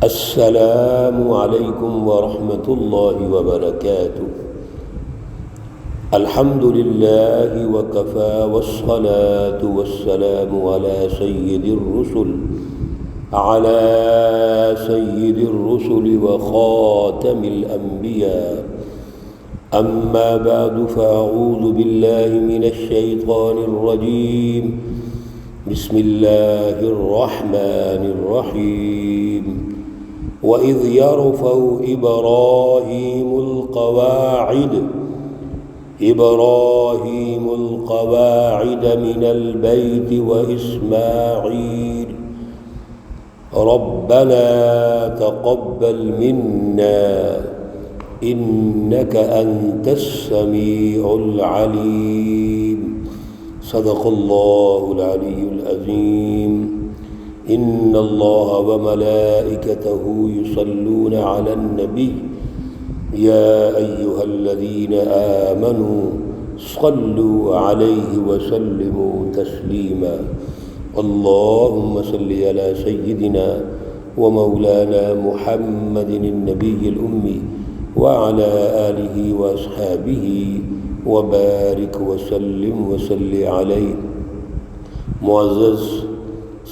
السلام علیکم ورحمۃ اللہ وبرکاتہ۔ الحمد للہ وکفی والصلاة والسلام علی سید الرسل وخاتم الانبیاء، اما بعد فاعوذ باللہ من الشیطان الرجیم، بسم اللہ الرحمن الرحیم۔ وَإِذْ يَرْفَعُ إِبْرَاهِيمُ الْقَوَاعِدَ مِنَ الْبَيْتِ وَإِسْمَاعِيلُ رَبَّنَا تَقَبَّلْ مِنَّا إِنَّكَ أَنْتَ السَّمِيعُ الْعَلِيمُ۔ صدق اللہ العلی العظیم۔ ان اللہ وملائکتہ یصلون علی النبی یا ایہا الذین آمنوا صلوا علیہ وسلموا تسلیما۔ اللہم صل علی سیدنا ومولانا محمد النبی الأمی وعلی آلہ واصحابہ وبارک وسلم وصلی علیہ۔ معزز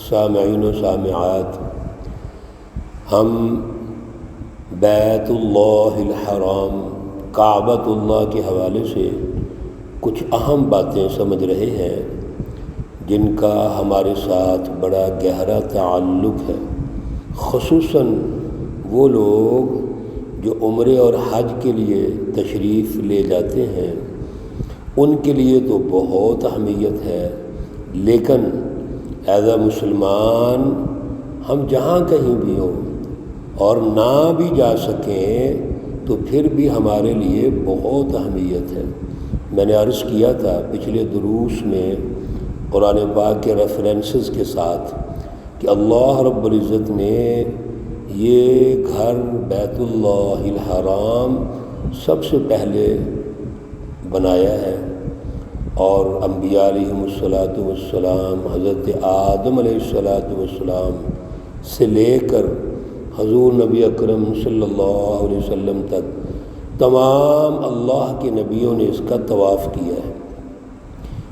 سامعین و سامعات، ہم بیت اللہ الحرام کعبۃ اللہ کے حوالے سے کچھ اہم باتیں سمجھ رہے ہیں جن کا ہمارے ساتھ بڑا گہرا تعلق ہے، خصوصاً وہ لوگ جو عمرے اور حج کے لیے تشریف لے جاتے ہیں، ان کے لیے تو بہت اہمیت ہے، لیکن ایز اے مسلمان ہم جہاں کہیں بھی ہوں اور نہ بھی جا سکیں تو پھر بھی ہمارے لیے بہت اہمیت ہے۔ میں نے عرض کیا تھا پچھلے دروس میں قرآن پاک کے ریفرنسز کے ساتھ کہ اللہ رب العزت نے یہ گھر بیت اللہ الحرام سب سے پہلے بنایا ہے، اور انبیاء علیہم السلام حضرت آدم علیہ السلام سے لے کر حضور نبی اکرم صلی اللہ علیہ وسلم تک تمام اللہ کے نبیوں نے اس کا طواف کیا ہے۔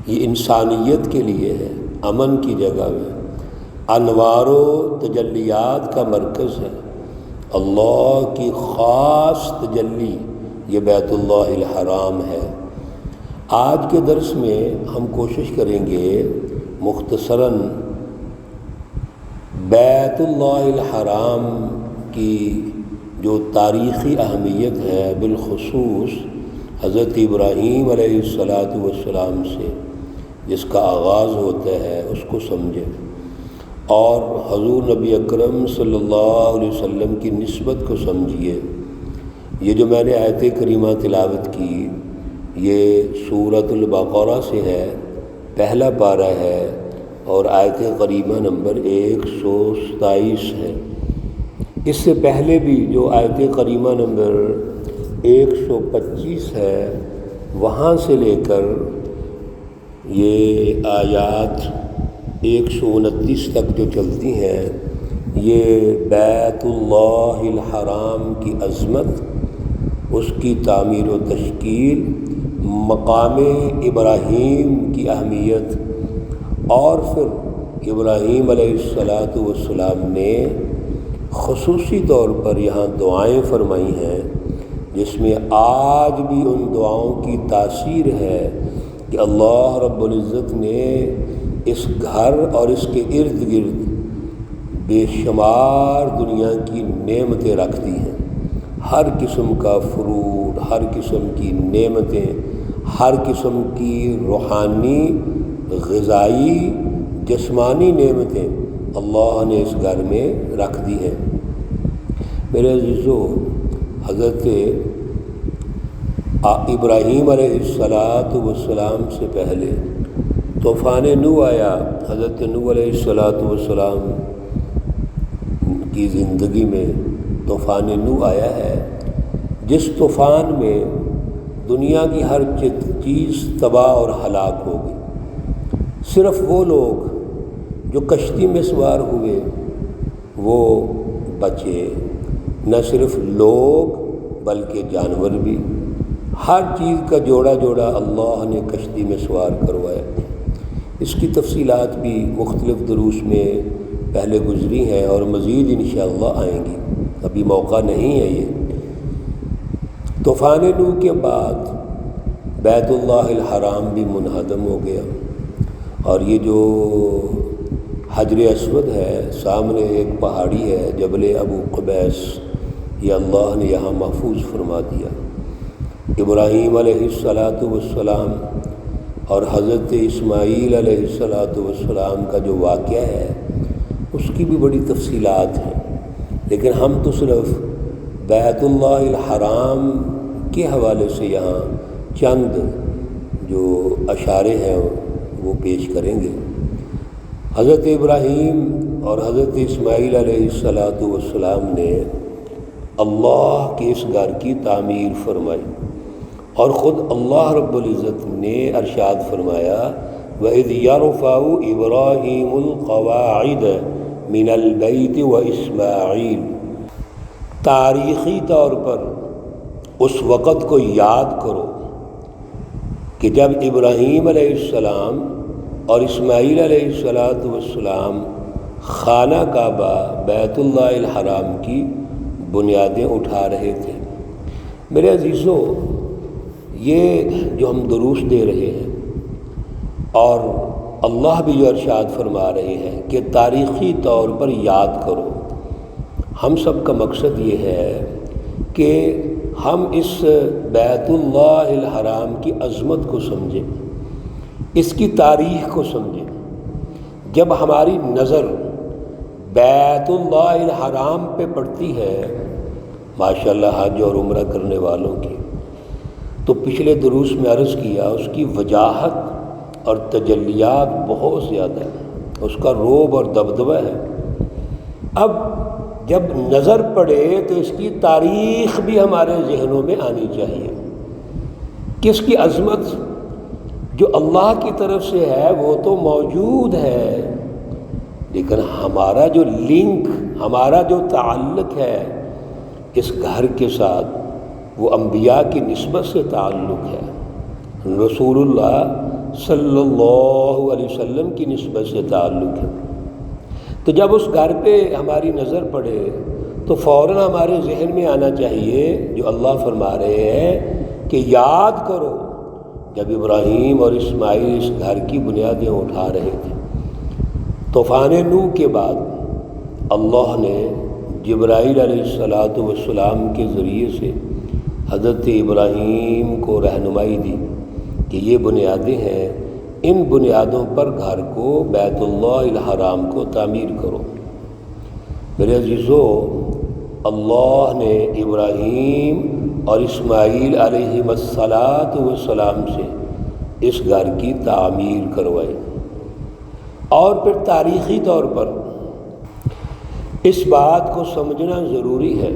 یہ انسانیت کے لیے ہے، امن کی جگہ ہے، انوار و تجلیات کا مرکز ہے، اللہ کی خاص تجلی یہ بیت اللہ الحرام ہے۔ آج کے درس میں ہم کوشش کریں گے مختصراً بیت اللہ الحرام کی جو تاریخی اہمیت ہے، بالخصوص حضرت ابراہیم علیہ السلام سے جس کا آغاز ہوتا ہے، اس کو سمجھیں، اور حضور نبی اکرم صلی اللہ علیہ وسلم کی نسبت کو سمجھیے۔ یہ جو میں نے آیت کریمہ تلاوت کی، یہ سورۃ البقرہ سے ہے، پہلا پارہ ہے، اور آیت کریمہ نمبر 127 ہے۔ اس سے پہلے بھی جو آیت کریمہ نمبر 125 ہے، وہاں سے لے کر یہ آیات 129 تک جو چلتی ہیں، یہ بیت اللہ الحرام کی عظمت، اس کی تعمیر و تشکیل، مقام ابراہیم کی اہمیت، اور پھر ابراہیم علیہ السلام نے خصوصی طور پر یہاں دعائیں فرمائی ہیں، جس میں آج بھی ان دعاؤں کی تاثیر ہے کہ اللہ رب العزت نے اس گھر اور اس کے ارد گرد بے شمار دنیا کی نعمتیں رکھ دی ہیں، ہر قسم کا فروٹ، ہر قسم کی نعمتیں، ہر قسم کی روحانی، غذائی، جسمانی نعمتیں اللہ نے اس گھر میں رکھ دی ہیں۔ میرے عزیزو، حضرت ابراہیم علیہ السلام سے پہلے طوفان نوح آیا۔ حضرت نوح علیہ السلام کی زندگی میں طوفان نوح آیا ہے، جس طوفان میں دنیا کی ہر چیز تباہ اور ہلاک ہو گئی۔ صرف وہ لوگ جو کشتی میں سوار ہوئے وہ بچے، نہ صرف لوگ بلکہ جانور بھی، ہر چیز کا جوڑا جوڑا اللہ نے کشتی میں سوار کروایا۔ اس کی تفصیلات بھی مختلف دروس میں پہلے گزری ہیں اور مزید انشاءاللہ آئیں گی، ابھی موقع نہیں ہے یہ۔ طوفان نوح کے بعد بیت اللہ الحرام بھی منہدم ہو گیا، اور یہ جو حجر اسود ہے، سامنے ایک پہاڑی ہے جبل ابو قبیس، یہ اللہ نے یہاں محفوظ فرما دیا۔ ابراہیم علیہ السلام اور حضرت اسماعیل علیہ السلام کا جو واقعہ ہے اس کی بھی بڑی تفصیلات ہیں، لیکن ہم تو صرف بیت اللہ الحرام کے حوالے سے یہاں چند جو اشارے ہیں وہ پیش کریں گے۔ حضرت ابراہیم اور حضرت اسماعیل علیہ السلام نے اللہ کے اس گھر کی تعمیر فرمائی، اور خود اللہ رب العزت نے ارشاد فرمایا وَإِذْ يَرْفَعُ إِبْرَاهِيمُ الْقَوَاعِدَ مِنَ الْبَيْتِ وَإِسْمَاعِيلُ۔ تاریخی طور پر اس وقت کو یاد کرو کہ جب ابراہیم علیہ السلام اور اسماعیل علیہ السلام خانہ کعبہ بیت اللہ الحرام کی بنیادیں اٹھا رہے تھے۔ میرے عزیزو، یہ جو ہم دروس دے رہے ہیں اور اللہ بھی جو ارشاد فرما رہے ہیں کہ تاریخی طور پر یاد کرو، ہم سب کا مقصد یہ ہے کہ ہم اس بیت اللہ الحرام کی عظمت کو سمجھیں، اس کی تاریخ کو سمجھیں۔ جب ہماری نظر بیت اللہ الحرام پہ پڑتی ہے، ماشاءاللہ حج اور عمرہ کرنے والوں کی، تو پچھلے دروس میں عرض کیا اس کی وجاہت اور تجلیات بہت زیادہ ہے، اس کا روب اور دبدبہ ہے۔ اب جب نظر پڑے تو اس کی تاریخ بھی ہمارے ذہنوں میں آنی چاہیے کہ اس کی عظمت جو اللہ کی طرف سے ہے وہ تو موجود ہے، لیکن ہمارا جو لنک، ہمارا جو تعلق ہے اس گھر کے ساتھ، وہ انبیاء کی نسبت سے تعلق ہے، رسول اللہ صلی اللہ علیہ وسلم کی نسبت سے تعلق ہے۔ تو جب اس گھر پہ ہماری نظر پڑے تو فوراً ہمارے ذہن میں آنا چاہیے جو اللہ فرما رہے ہیں کہ یاد کرو جب ابراہیم اور اسماعیل اس گھر کی بنیادیں اٹھا رہے تھے۔ طوفان نوح کے بعد اللہ نے جبرائیل علیہ السلام کے ذریعے سے حضرت ابراہیم کو رہنمائی دی کہ یہ بنیادیں ہیں، ان بنیادوں پر گھر کو بیت اللہ الحرام کو تعمیر کرو۔ میرے عزیزو، اللہ نے ابراہیم اور اسماعیل علیہ السلام سے اس گھر کی تعمیر کروائی، اور پھر تاریخی طور پر اس بات کو سمجھنا ضروری ہے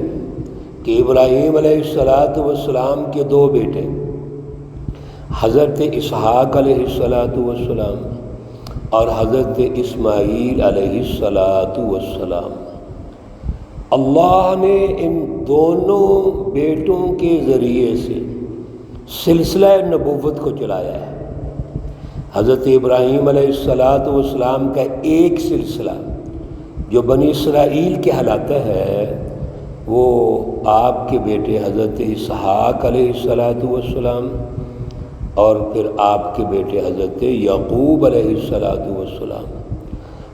کہ ابراہیم علیہ السلام کے دو بیٹے حضرت اسحاق علیہ السلام اور حضرت اسماعیل علیہ السلام، اللہ نے ان دونوں بیٹوں کے ذریعے سے سلسلہ نبوت کو چلایا ہے۔ حضرت ابراہیم علیہ السلام کا ایک سلسلہ جو بنی اسرائیل کے کہلاتا ہے، وہ آپ کے بیٹے حضرت اسحاق علیہ السلام اور پھر آپ کے بیٹے حضرت یعقوب علیہ السلام۔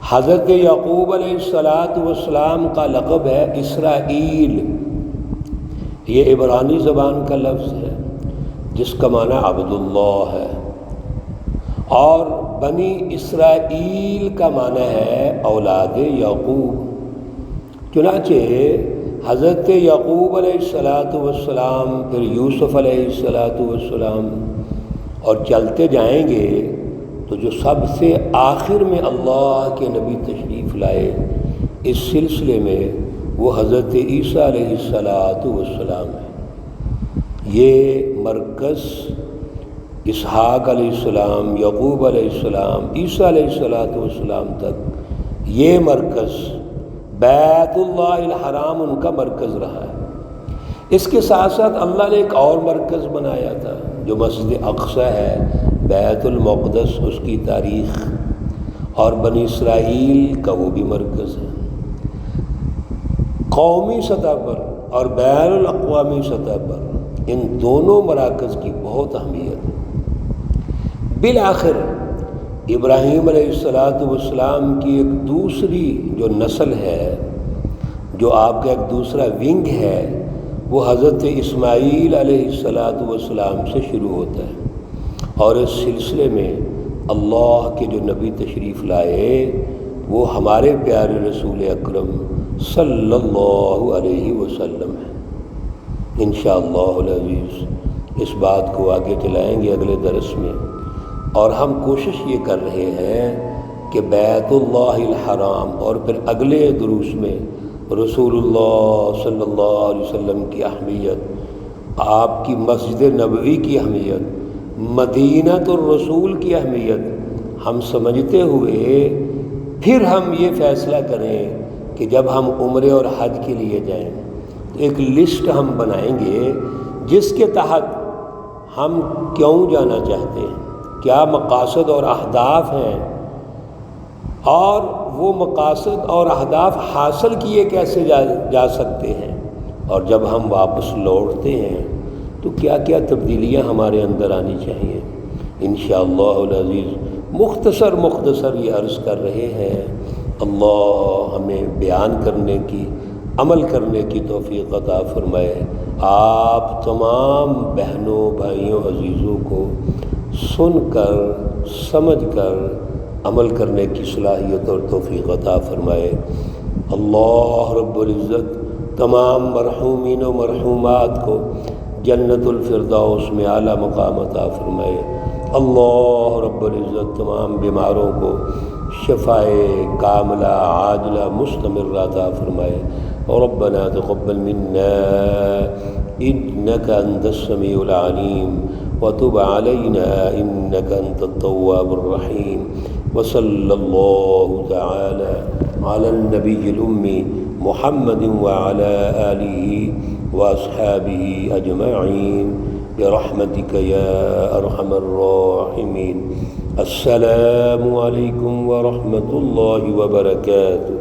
حضرت یعقوب علیہ السلام کا لقب ہے اسرائیل، یہ عبرانی زبان کا لفظ ہے جس کا معنی عبداللہ ہے، اور بنی اسرائیل کا معنی ہے اولاد یعقوب۔ چنانچہ حضرت یعقوب علیہ السلام، پھر یوسف علیہ السلام، اور چلتے جائیں گے تو جو سب سے آخر میں اللہ کے نبی تشریف لائے اس سلسلے میں وہ حضرت عیسیٰ علیہ السلام ہے۔ یہ مرکز اسحاق علیہ السلام، یعقوب علیہ السلام، عیسیٰ علیہ السلام تک، یہ مرکز بیت اللہ الحرام ان کا مرکز رہا ہے۔ اس کے ساتھ ساتھ اللہ نے ایک اور مرکز بنایا تھا جو مسجد اقصی ہے، بیت المقدس، اس کی تاریخ اور بنی اسرائیل کا وہ بھی مرکز ہے۔ قومی سطح پر اور بین الاقوامی سطح پر ان دونوں مراکز کی بہت اہمیت ہے۔ بالآخر ابراہیم علیہ السلام کی ایک دوسری جو نسل ہے، جو آپ کا ایک دوسرا ونگ ہے، وہ حضرت اسماعیل علیہ السلام سے شروع ہوتا ہے، اور اس سلسلے میں اللہ کے جو نبی تشریف لائے وہ ہمارے پیارے رسول اکرم صلی اللہ علیہ وسلم ہے۔ انشاءاللہ العزیز اس بات کو آگے چلائیں گے اگلے درس میں، اور ہم کوشش یہ کر رہے ہیں کہ بیت اللہ الحرام اور پھر اگلے دروس میں رسول اللہ صلی اللہ علیہ وسلم کی اہمیت، آپ کی مسجد نبوی کی اہمیت، مدینۃ الرسول کی اہمیت ہم سمجھتے ہوئے پھر ہم یہ فیصلہ کریں کہ جب ہم عمرے اور حج کے لیے جائیں تو ایک لسٹ ہم بنائیں گے جس کے تحت ہم کیوں جانا چاہتے ہیں، کیا مقاصد اور اہداف ہیں، اور وہ مقاصد اور اہداف حاصل کیے کیسے جا سکتے ہیں، اور جب ہم واپس لوٹتے ہیں تو کیا کیا تبدیلیاں ہمارے اندر آنی چاہیے۔ انشاءاللہ العزیز مختصر یہ عرض کر رہے ہیں۔ اللہ ہمیں بیان کرنے کی، عمل کرنے کی توفیق عطا فرمائے۔ آپ تمام بہنوں، بھائیوں، عزیزوں کو سن کر، سمجھ کر عمل کرنے کی صلاحیت اور توفیق عطا فرمائے۔ اللہ رب العزت تمام مرحومین و مرحومات کو جنت الفردوس میں اعلیٰ مقام عطا فرمائے۔ اللہ رب العزت تمام بیماروں کو شفائے کاملہ عاجلہ مستمرہ عطا فرمائے۔ ربنا تقبل منا انك انت السميع العليم وتب علينا انك انت التواب الرحيم، وصلى الله تعالى على النبي الأمي محمد وعلى آله وأصحابه أجمعين برحمتك يا أرحم الراحمين۔ السلام علیکم ورحمۃ اللہ وبرکاتہ۔